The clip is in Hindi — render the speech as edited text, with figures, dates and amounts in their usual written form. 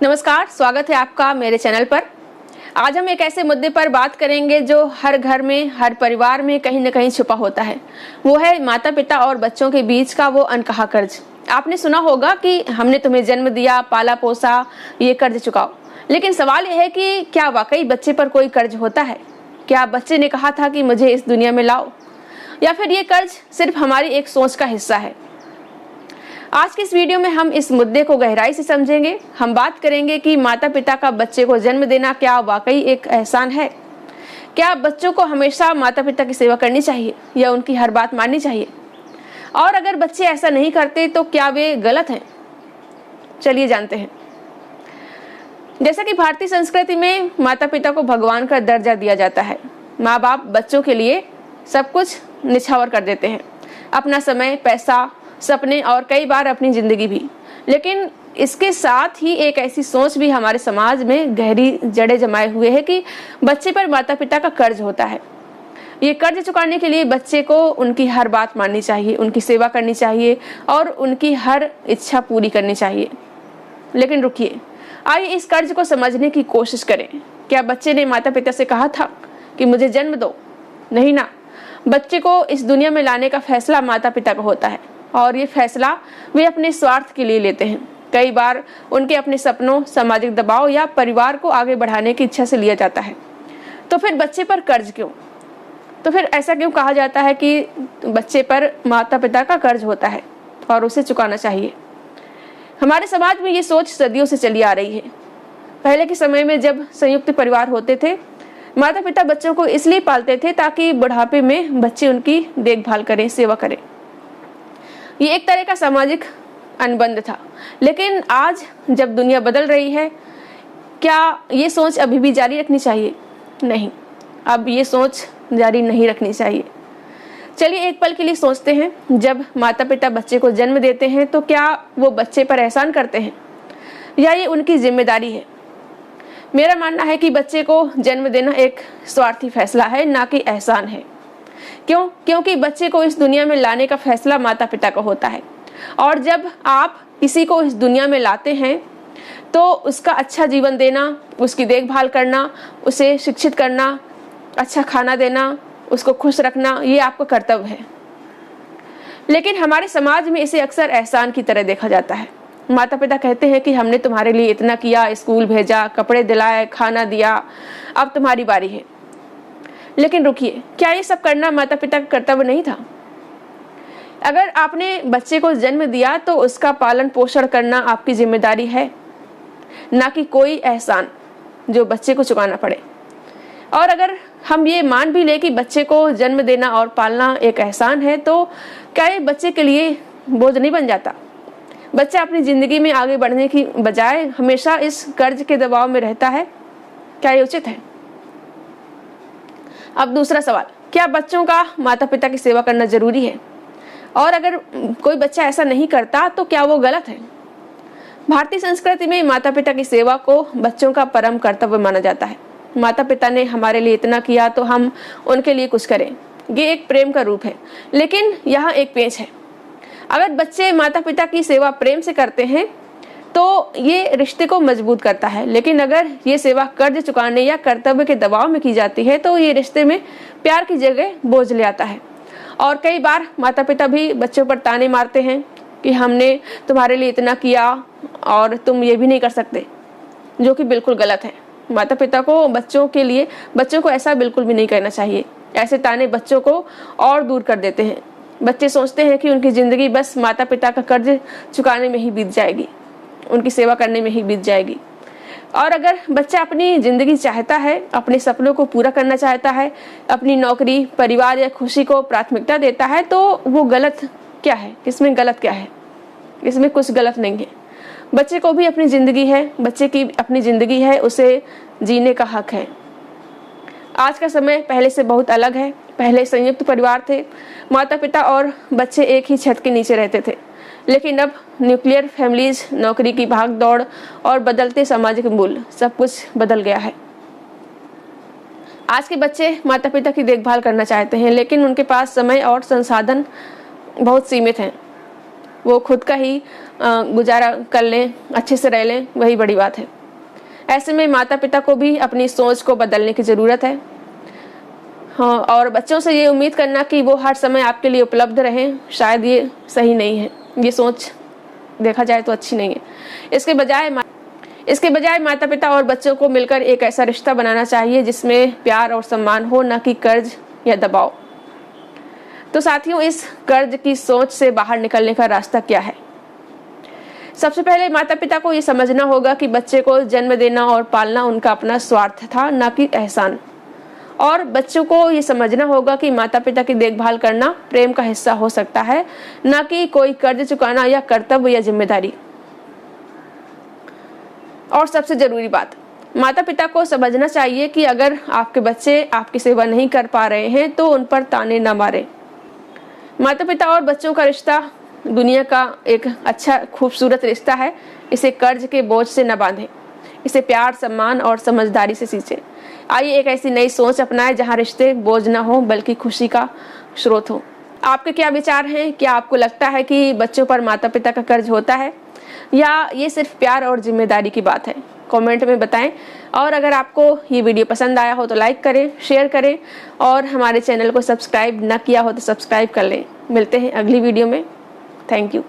नमस्कार, स्वागत है आपका मेरे चैनल पर। आज हम एक ऐसे मुद्दे पर बात करेंगे जो हर घर में, हर परिवार में कहीं न कहीं छुपा होता है। वो है माता पिता और बच्चों के बीच का वो अनकहा कर्ज। आपने सुना होगा कि हमने तुम्हें जन्म दिया, पाला पोसा, ये कर्ज चुकाओ। लेकिन सवाल यह है कि क्या वाकई बच्चे पर कोई कर्ज होता है? क्या बच्चे ने कहा था कि मुझे इस दुनिया में लाओ, या फिर ये कर्ज सिर्फ हमारी एक सोच का हिस्सा है? आज की इस वीडियो में हम इस मुद्दे को गहराई से समझेंगे। हम बात करेंगे कि माता पिता का बच्चे को जन्म देना क्या वाकई एक एहसान है? क्या बच्चों को हमेशा माता पिता की सेवा करनी चाहिए या उनकी हर बात माननी चाहिए? और अगर बच्चे ऐसा नहीं करते तो क्या वे गलत हैं? चलिए जानते हैं। जैसा कि भारतीय संस्कृति में माता पिता को भगवान का दर्जा दिया जाता है। माँ बाप बच्चों के लिए सब कुछ निछावर कर देते हैं, अपना समय, पैसा, सपने और कई बार अपनी जिंदगी भी। लेकिन इसके साथ ही एक ऐसी सोच भी हमारे समाज में गहरी जड़ें जमाए हुए है कि बच्चे पर माता पिता का कर्ज होता है। ये कर्ज चुकाने के लिए बच्चे को उनकी हर बात माननी चाहिए, उनकी सेवा करनी चाहिए और उनकी हर इच्छा पूरी करनी चाहिए। लेकिन रुकिए, आइए इस कर्ज को समझने की कोशिश करें। क्या बच्चे ने माता पिता से कहा था कि मुझे जन्म दो? नहीं ना। बच्चे को इस दुनिया में लाने का फैसला माता पिता का होता है और ये फैसला वे अपने स्वार्थ के लिए लेते हैं। कई बार उनके अपने सपनों, सामाजिक दबाव या परिवार को आगे बढ़ाने की इच्छा से लिया जाता है। तो फिर बच्चे पर कर्ज क्यों? तो फिर ऐसा क्यों कहा जाता है कि बच्चे पर माता पिता का कर्ज होता है और उसे चुकाना चाहिए? हमारे समाज में ये सोच सदियों से चली आ रही है। पहले के समय में जब संयुक्त परिवार होते थे, माता पिता बच्चों को इसलिए पालते थे ताकि बुढ़ापे में बच्चे उनकी देखभाल करें, सेवा करें। ये एक तरह का सामाजिक अनुबंध था। लेकिन आज जब दुनिया बदल रही है, क्या ये सोच अभी भी जारी रखनी चाहिए? नहीं, अब ये सोच जारी नहीं रखनी चाहिए। चलिए एक पल के लिए सोचते हैं, जब माता पिता बच्चे को जन्म देते हैं तो क्या वो बच्चे पर एहसान करते हैं या ये उनकी जिम्मेदारी है? मेरा मानना है कि बच्चे को जन्म देना एक स्वार्थी फैसला है, ना कि एहसान है। क्यों? क्योंकि बच्चे को इस दुनिया में लाने का फैसला माता पिता का होता है। और जब आप किसी को इस दुनिया में लाते हैं तो उसका अच्छा जीवन देना, उसकी देखभाल करना, उसे शिक्षित करना, अच्छा खाना देना, उसको खुश रखना, ये आपका कर्तव्य है। लेकिन हमारे समाज में इसे अक्सर एहसान की तरह देखा जाता है। माता पिता कहते हैं कि हमने तुम्हारे लिए इतना किया, स्कूल भेजा, कपड़े दिलाए, खाना दिया, अब तुम्हारी बारी है। लेकिन रुकिए, क्या ये सब करना माता पिता का कर्तव्य नहीं था? अगर आपने बच्चे को जन्म दिया तो उसका पालन पोषण करना आपकी जिम्मेदारी है, ना कि कोई एहसान जो बच्चे को चुकाना पड़े। और अगर हम ये मान भी ले कि बच्चे को जन्म देना और पालना एक एहसान है, तो क्या ये बच्चे के लिए बोझ नहीं बन जाता? बच्चा अपनी जिंदगी में आगे बढ़ने की बजाय हमेशा इस कर्ज के दबाव में रहता है। क्या ये उचित है? अब दूसरा सवाल, क्या बच्चों का माता पिता की सेवा करना जरूरी है? और अगर कोई बच्चा ऐसा नहीं करता तो क्या वो गलत है? भारतीय संस्कृति में माता पिता की सेवा को बच्चों का परम कर्तव्य माना जाता है। माता पिता ने हमारे लिए इतना किया तो हम उनके लिए कुछ करें। ये एक प्रेम का रूप है। लेकिन यहाँ एक पेंच है। अगर बच्चे माता पिता की सेवा प्रेम से करते हैं तो ये रिश्ते को मजबूत करता है। लेकिन अगर ये सेवा कर्ज चुकाने या कर्तव्य के दबाव में की जाती है तो ये रिश्ते में प्यार की जगह बोझ ले आता है। और कई बार माता पिता भी बच्चों पर ताने मारते हैं कि हमने तुम्हारे लिए इतना किया और तुम ये भी नहीं कर सकते, जो कि बिल्कुल गलत है। माता पिता को बच्चों को ऐसा बिल्कुल भी नहीं करना चाहिए। ऐसे ताने बच्चों को और दूर कर देते हैं। बच्चे सोचते हैं कि उनकी जिंदगी बस माता पिता का कर्ज चुकाने में ही बीत जाएगी, उनकी सेवा करने में ही बीत जाएगी। और अगर बच्चा अपनी जिंदगी चाहता है, अपने सपनों को पूरा करना चाहता है, अपनी नौकरी, परिवार या खुशी को प्राथमिकता देता है, तो वो गलत क्या है? इसमें गलत क्या है? इसमें कुछ गलत नहीं है। बच्चे को भी अपनी जिंदगी है, बच्चे की अपनी जिंदगी है, उसे जीने का हक है। आज का समय पहले से बहुत अलग है। पहले संयुक्त परिवार थे, माता पिता और बच्चे एक ही छत के नीचे रहते थे। लेकिन अब न्यूक्लियर फैमिलीज, नौकरी की भाग दौड़ और बदलते सामाजिक मूल्य, सब कुछ बदल गया है। आज के बच्चे माता पिता की देखभाल करना चाहते हैं, लेकिन उनके पास समय और संसाधन बहुत सीमित हैं। वो खुद का ही गुजारा कर लें, अच्छे से रह लें, वही बड़ी बात है। ऐसे में माता पिता को भी अपनी सोच को बदलने की ज़रूरत है। हाँ, और बच्चों से ये उम्मीद करना कि वो हर समय आपके लिए उपलब्ध रहें, शायद ये सही नहीं है। ये सोच देखा जाए तो अच्छी नहीं है। इसके बजाय माता पिता और बच्चों को मिलकर एक ऐसा रिश्ता बनाना चाहिए जिसमें प्यार और सम्मान हो, न कि कर्ज या दबाव। तो साथियों, इस कर्ज की सोच से बाहर निकलने का रास्ता क्या है? सबसे पहले माता पिता को ये समझना होगा कि बच्चे को जन्म देना और पालना उनका अपना स्वार्थ था, न कि एहसान। और बच्चों को ये समझना होगा कि माता पिता की देखभाल करना प्रेम का हिस्सा हो सकता है, न कि कोई कर्ज चुकाना या कर्तव्य या जिम्मेदारी। और सबसे जरूरी बात, माता पिता को समझना चाहिए कि अगर आपके बच्चे आपकी सेवा नहीं कर पा रहे हैं तो उन पर ताने न मारें। माता पिता और बच्चों का रिश्ता दुनिया का एक अच्छा खूबसूरत रिश्ता है। इसे कर्ज के बोझ से न बांधें, इसे प्यार, सम्मान और समझदारी से सींचें। आइए एक ऐसी नई सोच अपनाएं जहां रिश्ते बोझ न हो बल्कि खुशी का स्रोत हो। आपके क्या विचार हैं? क्या आपको लगता है कि बच्चों पर माता पिता का कर्ज होता है, या ये सिर्फ प्यार और जिम्मेदारी की बात है? कमेंट में बताएं। और अगर आपको ये वीडियो पसंद आया हो तो लाइक करें, शेयर करें, और हमारे चैनल को सब्सक्राइब न किया हो तो सब्सक्राइब कर लें। मिलते हैं अगली वीडियो में। Thank you.